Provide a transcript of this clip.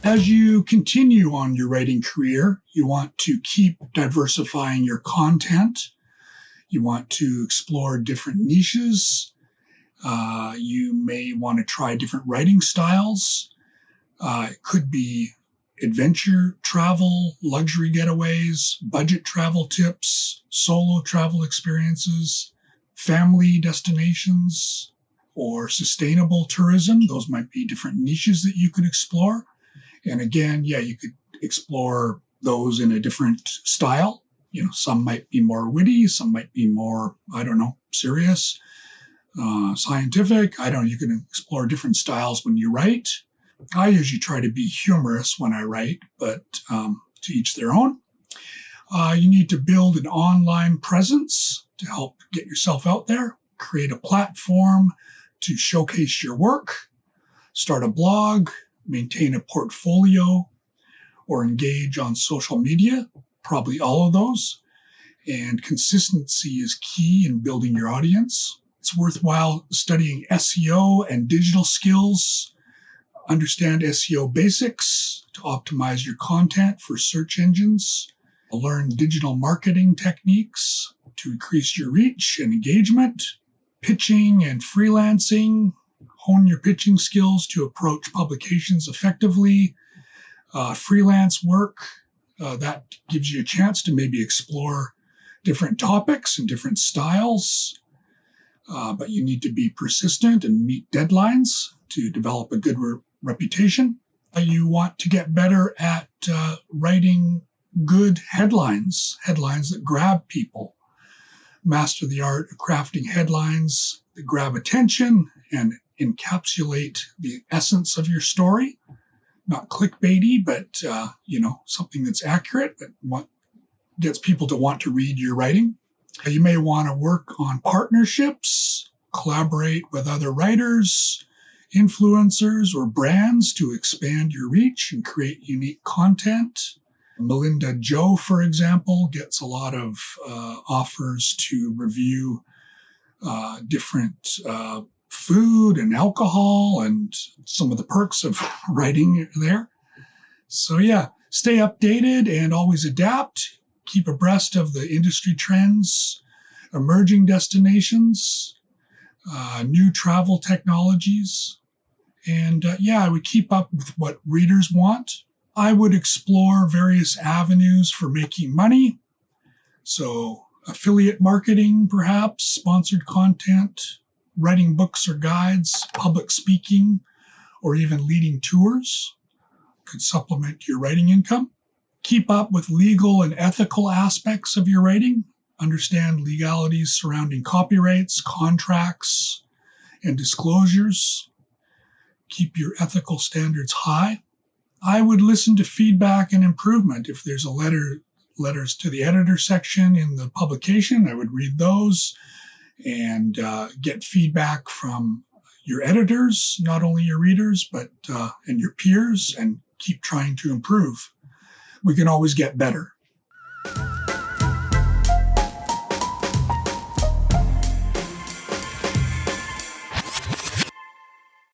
As you continue on your writing career, you want to keep diversifying your content. You want to explore different niches. You may want to try different writing styles. It could be adventure travel, luxury getaways, budget travel tips, solo travel experiences, family destinations, or sustainable tourism. Those might be different niches that you could explore. And again, you could explore those in a different style. Some might be more witty, some might be more, serious, scientific. You can explore different styles when you write. I usually try to be humorous when I write, but to each their own. You need to build an online presence to help get yourself out there, create a platform to showcase your work, start a blog, maintain a portfolio, or engage on social media, probably all of those. And consistency is key in building your audience. It's worthwhile studying SEO and digital skills. Understand SEO basics to optimize your content for search engines. Learn digital marketing techniques to increase your reach and engagement. Pitching and freelancing. Hone your pitching skills to approach publications effectively. Freelance work, that gives you a chance to maybe explore different topics and different styles. But you need to be persistent and meet deadlines to develop a good reputation. You want to get better at writing good headlines that grab people. Master the art of crafting headlines that grab attention and encapsulate the essence of your story. Not clickbaity, but something that's accurate, that gets people to want to read your writing. You may want to work on partnerships, collaborate with other writers, influencers, or brands to expand your reach and create unique content. Melinda Joe, for example, gets a lot of offers to review different food and alcohol and some of the perks of writing there. So stay updated and always adapt. Keep abreast of the industry trends, emerging destinations, new travel technologies. And I would keep up with what readers want. I would explore various avenues for making money. So affiliate marketing, perhaps, sponsored content, writing books or guides, public speaking, or even leading tours could supplement your writing income. Keep up with legal and ethical aspects of your writing. Understand legalities surrounding copyrights, contracts, and disclosures. Keep your ethical standards high. I would listen to feedback and improvement. If there's letters to the editor section in the publication, I would read those and get feedback from your editors, not only your readers, but and your peers, and keep trying to improve. We can always get better.